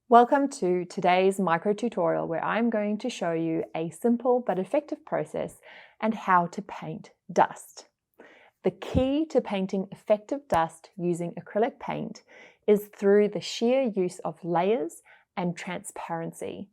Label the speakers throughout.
Speaker 1: Welcome to today's micro tutorial where I'm going to show you a simple but effective process and how to paint dust. The key to painting effective dust using acrylic paint is through the sheer use of layers and transparency.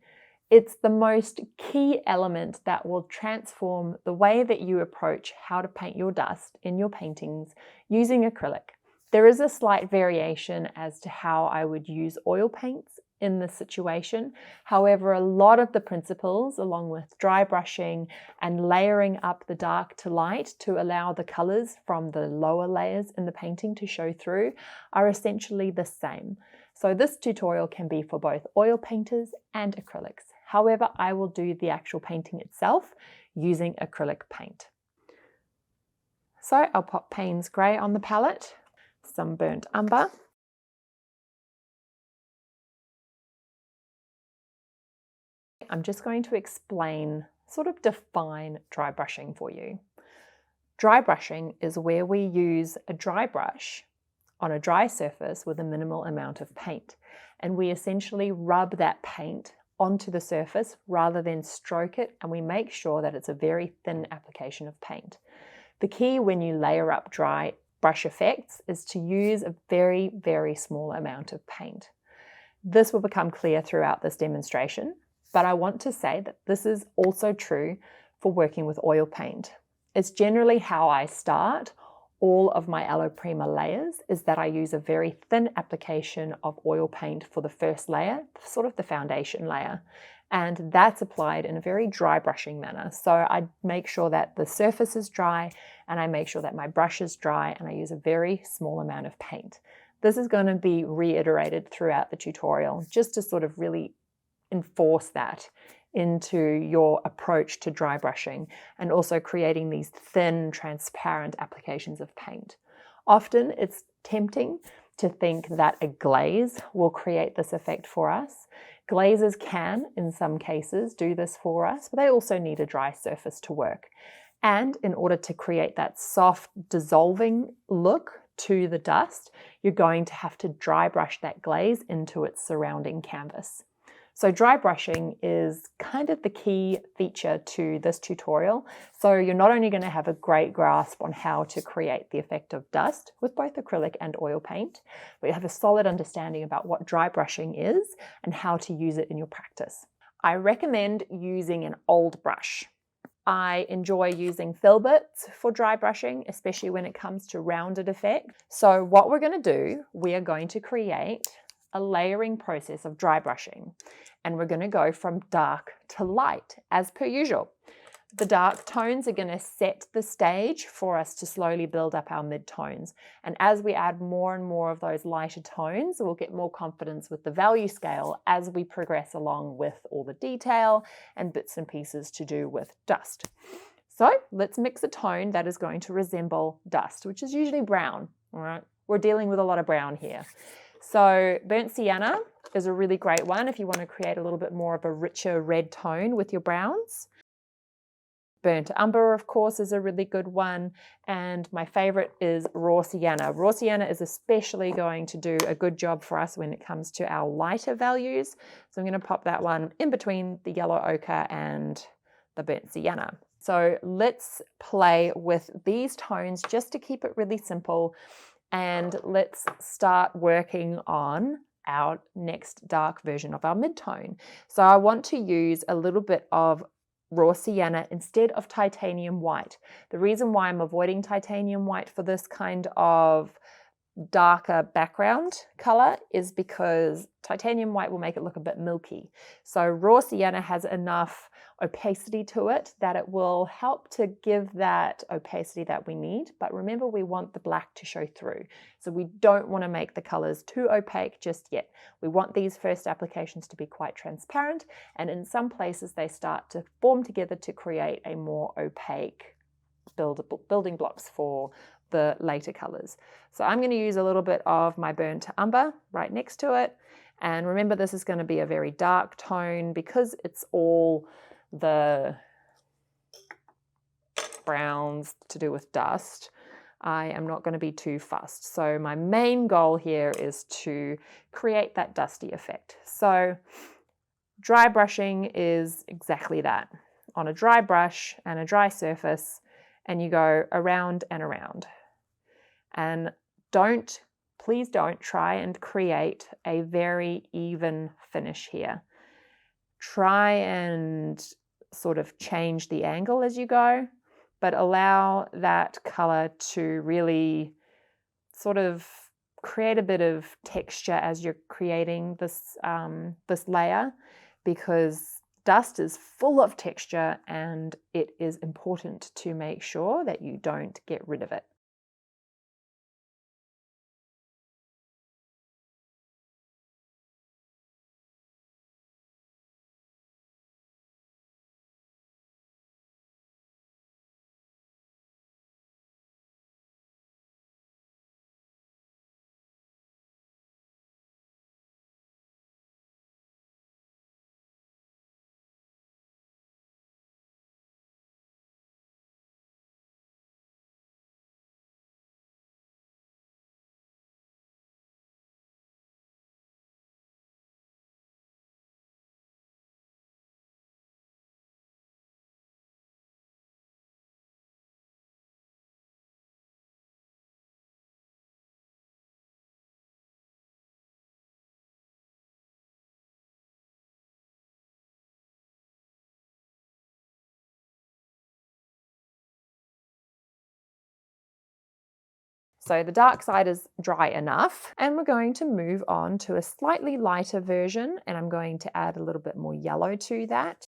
Speaker 1: It's the most key element that will transform the way that you approach how to paint your dust in your paintings using acrylic. There is a slight variation as to how I would use oil paints in this situation. However, a lot of the principles, along with dry brushing and layering up the dark to light to allow the colors from the lower layers in the painting to show through, are essentially the same. So this tutorial can be for both oil painters and acrylics. However, I will do the actual painting itself using acrylic paint. So I'll pop Payne's Grey on the palette, some burnt umber, I'm just going to define dry brushing for you. Dry brushing is where we use a dry brush on a dry surface with a minimal amount of paint, and we essentially rub that paint onto the surface rather than stroke it, and we make sure that it's a very thin application of paint. The key when you layer up dry brush effects is to use a very, very small amount of paint. This will become clear throughout this demonstration. But I want to say that this is also true for working with oil paint. It's generally how I start all of my Aloe Prima layers, is that I use a very thin application of oil paint for the first layer, sort of the foundation layer. And that's applied in a very dry brushing manner. So I make sure that the surface is dry and I make sure that my brush is dry and I use a very small amount of paint. This is going to be reiterated throughout the tutorial just to sort of really enforce that into your approach to dry brushing and also creating these thin, transparent applications of paint. Often it's tempting to think that a glaze will create this effect for us. Glazes can, in some cases, do this for us, but they also need a dry surface to work. And in order to create that soft, dissolving look to the dust, you're going to have to dry brush that glaze into its surrounding canvas. So dry brushing is kind of the key feature to this tutorial. So you're not only going to have a great grasp on how to create the effect of dust with both acrylic and oil paint, but you have a solid understanding about what dry brushing is and how to use it in your practice. I recommend using an old brush. I enjoy using filberts for dry brushing, especially when it comes to rounded effect. So what we're going to do, we are going to create a layering process of dry brushing, and we're going to go from dark to light as per usual. The dark tones are going to set the stage for us to slowly build up our midtones, and as we add more and more of those lighter tones, we'll get more confidence with the value scale as we progress along with all the detail and bits and pieces to do with dust. So let's mix a tone that is going to resemble dust, which is usually brown. All right, we're dealing with a lot of brown here. So burnt sienna is a really great one if you want to create a little bit more of a richer red tone with your browns. Burnt umber, of course, is a really good one. And my favorite is raw sienna. Raw sienna is especially going to do a good job for us when it comes to our lighter values. So I'm going to pop that one in between the yellow ochre and the burnt sienna. So let's play with these tones just to keep it really simple. And let's start working on our next dark version of our midtone. So I want to use a little bit of raw sienna instead of titanium white. The reason why I'm avoiding titanium white for this kind of darker background color is because titanium white will make it look a bit milky. So raw sienna has enough opacity to it that it will help to give that opacity that we need. But remember, we want the black to show through. So we don't want to make the colors too opaque just yet. We want these first applications to be quite transparent, and in some places they start to form together to create a more opaque building blocks for the later colors. So I'm going to use a little bit of my burnt umber right next to it. And remember, this is going to be a very dark tone because it's all the browns to do with dust. I am not going to be too fussed. So my main goal here is to create that dusty effect. So dry brushing is exactly that. On a dry brush and a dry surface, and you go around and around. And please don't try and create a very even finish here. Try and sort of change the angle as you go, but allow that color to really sort of create a bit of texture as you're creating this, this layer, because dust is full of texture and it is important to make sure that you don't get rid of it. So the dark side is dry enough, and we're going to move on to a slightly lighter version, and I'm going to add a little bit more yellow to that.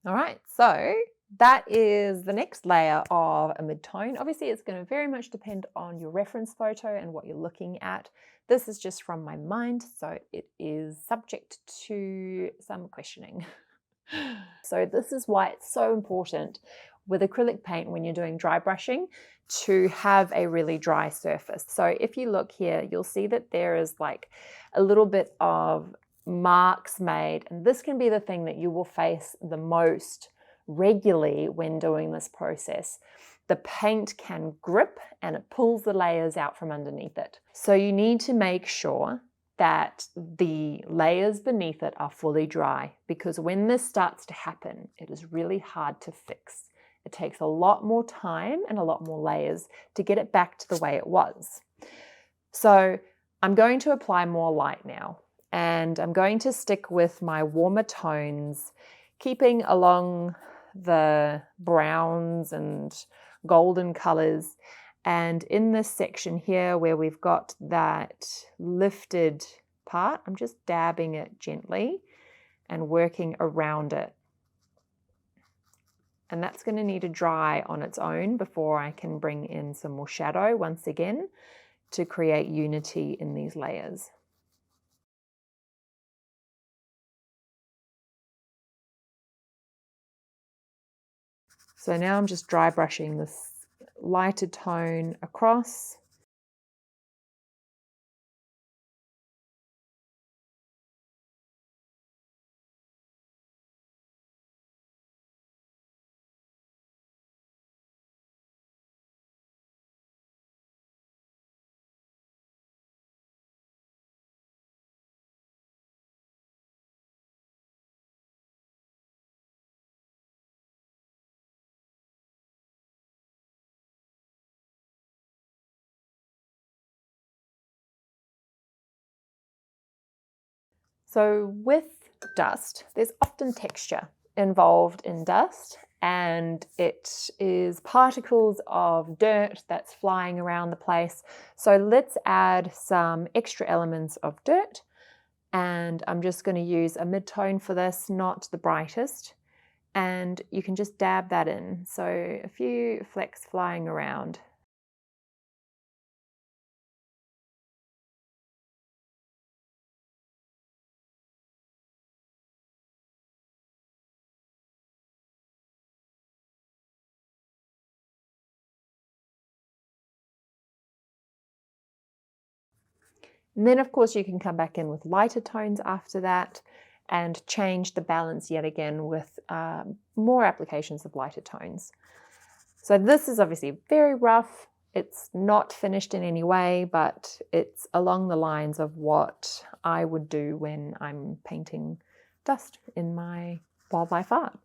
Speaker 1: All right, so that is the next layer of a mid-tone. Obviously, it's going to very much depend on your reference photo and what you're looking at. This is just from my mind, so it is subject to some questioning. So this is why it's so important with acrylic paint when you're doing dry brushing to have a really dry surface. So if you look here, you'll see that there is like a little bit of marks made, and this can be the thing that you will face the most regularly when doing this process. The paint can grip and it pulls the layers out from underneath it. So you need to make sure that the layers beneath it are fully dry, because when this starts to happen, it is really hard to fix. It takes a lot more time and a lot more layers to get it back to the way it was. So I'm going to apply more light now, and I'm going to stick with my warmer tones, keeping along the browns and golden colors. And in this section here where we've got that lifted part, I'm just dabbing it gently and working around it. And that's going to need to dry on its own before I can bring in some more shadow once again to create unity in these layers. So now I'm just dry brushing this lighter tone across. So with dust, there's often texture involved in dust, and it is particles of dirt that's flying around the place. So let's add some extra elements of dirt, and I'm just going to use a mid-tone for this, not the brightest, and you can just dab that in. So a few flecks flying around. And then of course you can come back in with lighter tones after that and change the balance yet again with more applications of lighter tones. So this is obviously very rough. It's not finished in any way, but it's along the lines of what I would do when I'm painting dust in my wildlife art.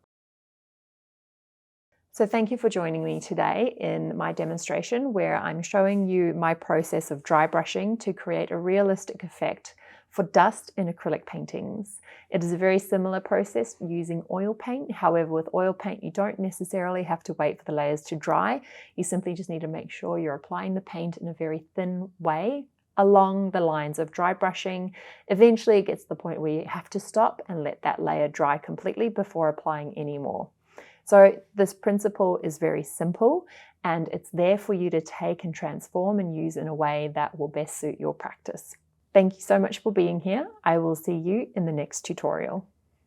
Speaker 1: So thank you for joining me today in my demonstration where I'm showing you my process of dry brushing to create a realistic effect for dust in acrylic paintings. It is a very similar process using oil paint. However, with oil paint, you don't necessarily have to wait for the layers to dry. You simply just need to make sure you're applying the paint in a very thin way along the lines of dry brushing. Eventually, it gets to the point where you have to stop and let that layer dry completely before applying any more. So this principle is very simple and it's there for you to take and transform and use in a way that will best suit your practice. Thank you so much for being here. I will see you in the next tutorial.